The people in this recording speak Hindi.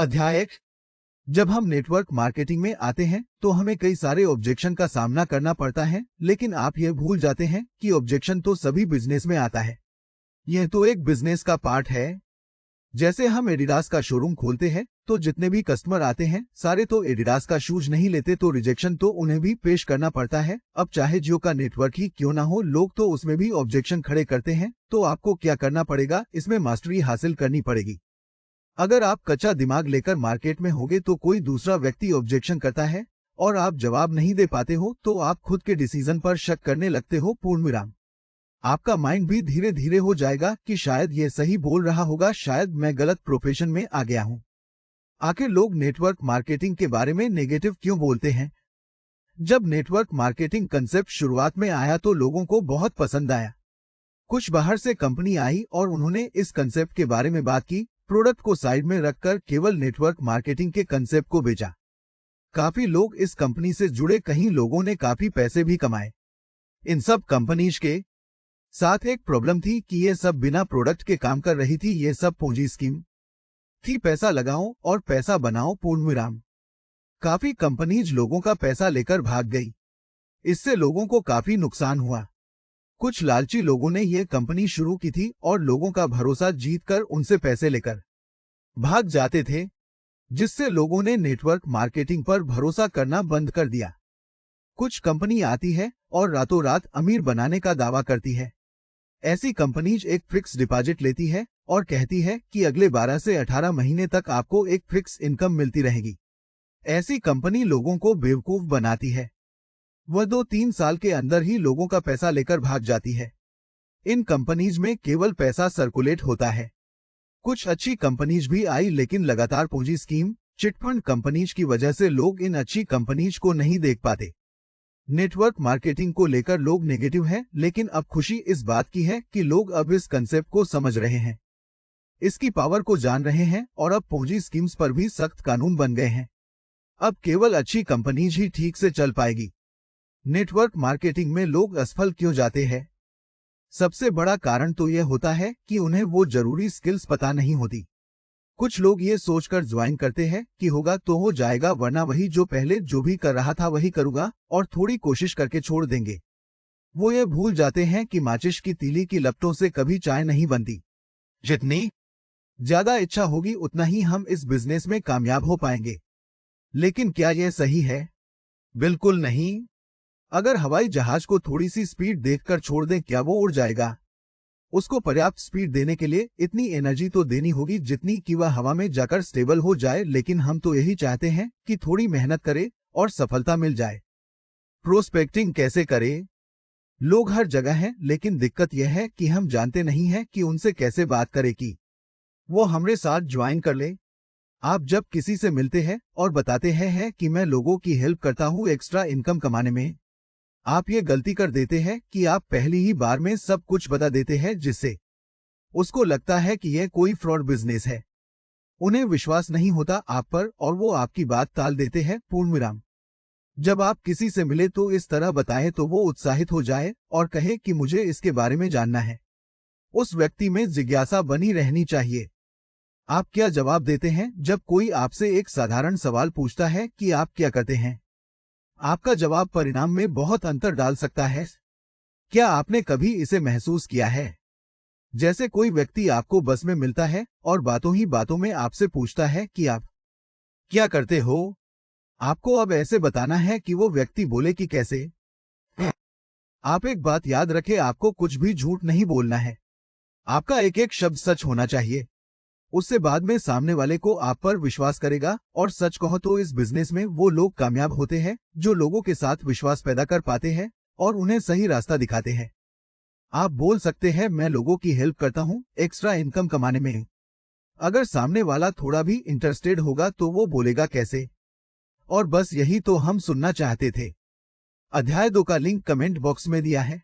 अध्याय एक। जब हम नेटवर्क मार्केटिंग में आते हैं तो हमें कई सारे ऑब्जेक्शन का सामना करना पड़ता है, लेकिन आप ये भूल जाते हैं कि ऑब्जेक्शन तो सभी बिजनेस में आता है। यह तो एक बिजनेस का पार्ट है। जैसे हम एडिडास का शोरूम खोलते हैं तो जितने भी कस्टमर आते हैं सारे तो एडिडास का शूज नहीं लेते, तो रिजेक्शन तो उन्हें भी पेश करना पड़ता है। अब चाहे जियो का नेटवर्क ही क्यों ना हो, लोग तो उसमें भी ऑब्जेक्शन खड़े करते हैं। तो आपको क्या करना पड़ेगा, इसमें मास्टरी हासिल करनी पड़ेगी। अगर आप कच्चा दिमाग लेकर मार्केट में होगे तो कोई दूसरा व्यक्ति ऑब्जेक्शन करता है और आप जवाब नहीं दे पाते हो तो आप खुद के डिसीजन पर शक करने लगते हो। पूर्ण विराम। आपका माइंड भी धीरे धीरे हो जाएगा कि शायद ये सही बोल रहा होगा, शायद मैं गलत प्रोफेशन में आ गया हूं। आखिर लोग नेटवर्क मार्केटिंग के बारे में नेगेटिव क्यों बोलते हैं? जब नेटवर्क मार्केटिंग कंसेप्ट शुरुआत में आया तो लोगों को बहुत पसंद आया। कुछ बाहर से कंपनी आई और उन्होंने इस कंसेप्ट के बारे में बात की, प्रोडक्ट को साइड में रखकर केवल नेटवर्क मार्केटिंग के कंसेप्ट को बेचा। काफी लोग इस कंपनी से जुड़े, कहीं लोगों ने काफी पैसे भी कमाए। इन सब कंपनीज के साथ एक प्रॉब्लम थी कि ये सब बिना प्रोडक्ट के काम कर रही थी। ये सब पूंजी स्कीम थी, पैसा लगाओ और पैसा बनाओ। पूर्ण विराम। काफी कंपनीज लोगों का पैसा लेकर भाग गई। इससे लोगों को काफी नुकसान हुआ। कुछ लालची लोगों ने यह कंपनी शुरू की थी और लोगों का भरोसा जीतकर उनसे पैसे लेकर भाग जाते थे, जिससे लोगों ने नेटवर्क मार्केटिंग पर भरोसा करना बंद कर दिया। कुछ कंपनी आती है और रातों रात अमीर बनाने का दावा करती है। ऐसी कंपनीज एक फिक्स डिपॉजिट लेती है और कहती है कि अगले 12 से 18 महीने तक आपको एक फिक्स इनकम मिलती रहेगी। ऐसी कंपनी लोगों को बेवकूफ बनाती है। वह 2-3 साल के अंदर ही लोगों का पैसा लेकर भाग जाती है। इन कंपनीज में केवल पैसा सर्कुलेट होता है। कुछ अच्छी कंपनीज भी आई, लेकिन लगातार पूंजी स्कीम, चिटफंड कंपनीज की वजह से लोग इन अच्छी कंपनीज को नहीं देख पाते। नेटवर्क मार्केटिंग को लेकर लोग नेगेटिव हैं, लेकिन अब खुशी इस बात की है कि लोग अब इस कंसेप्ट को समझ रहे हैं, इसकी पावर को जान रहे हैं और अब पूंजी स्कीम्स पर भी सख्त कानून बन गए हैं। अब केवल अच्छी कंपनीज ही ठीक से चल पाएगी। नेटवर्क मार्केटिंग में लोग असफल क्यों जाते हैं? सबसे बड़ा कारण तो यह होता है कि उन्हें वो जरूरी स्किल्स पता नहीं होती। कुछ लोग ये सोचकर ज्वाइन करते हैं कि होगा तो हो जाएगा, वरना वही जो पहले जो भी कर रहा था वही करूंगा, और थोड़ी कोशिश करके छोड़ देंगे। वो ये भूल जाते हैं कि माचिस की तीली की लपटों से कभी चाय नहीं बनती। जितनी ज्यादा इच्छा होगी उतना ही हम इस बिजनेस में कामयाब हो पाएंगे। लेकिन क्या यह सही है? बिल्कुल नहीं। अगर हवाई जहाज को थोड़ी सी स्पीड देखकर छोड़ दें, क्या वो उड़ जाएगा? उसको पर्याप्त स्पीड देने के लिए इतनी एनर्जी तो देनी होगी जितनी कि वह हवा में जाकर स्टेबल हो जाए। लेकिन हम तो यही चाहते हैं कि थोड़ी मेहनत करे और सफलता मिल जाए। प्रोस्पेक्टिंग कैसे करें? लोग हर जगह हैं, लेकिन दिक्कत यह है कि हम जानते नहीं हैं कि उनसे कैसे बात करें कि वो हमारे साथ ज्वाइन कर ले। आप जब किसी से मिलते हैं और बताते हैं कि मैं लोगों की हेल्प करता हूं एक्स्ट्रा इनकम कमाने में, आप ये गलती कर देते हैं कि आप पहली ही बार में सब कुछ बता देते हैं, जिससे उसको लगता है कि यह कोई फ्रॉड बिजनेस है। उन्हें विश्वास नहीं होता आप पर और वो आपकी बात टाल देते हैं। पूर्ण विराम। जब आप किसी से मिले तो इस तरह बताएं तो वो उत्साहित हो जाए और कहे कि मुझे इसके बारे में जानना है। उस व्यक्ति में जिज्ञासा बनी रहनी चाहिए। आप क्या जवाब देते हैं जब कोई आपसे एक साधारण सवाल पूछता है कि आप क्या करते हैं? आपका जवाब परिणाम में बहुत अंतर डाल सकता है। क्या आपने कभी इसे महसूस किया है? जैसे कोई व्यक्ति आपको बस में मिलता है और बातों ही बातों में आपसे पूछता है कि आप क्या करते हो? आपको अब ऐसे बताना है कि वो व्यक्ति बोले कि कैसे। आप एक बात याद रखें, आपको कुछ भी झूठ नहीं बोलना है। आपका एक एक शब्द सच होना चाहिए। उससे बाद में सामने वाले को आप पर विश्वास करेगा। और सच कहो तो इस बिजनेस में वो लोग कामयाब होते हैं जो लोगों के साथ विश्वास पैदा कर पाते हैं और उन्हें सही रास्ता दिखाते हैं। आप बोल सकते हैं मैं लोगों की हेल्प करता हूं एक्स्ट्रा इनकम कमाने में। अगर सामने वाला थोड़ा भी इंटरेस्टेड होगा तो वो बोलेगा कैसे। और बस यही तो हम सुनना चाहते थे। अध्याय 2 का लिंक कमेंट बॉक्स में दिया है।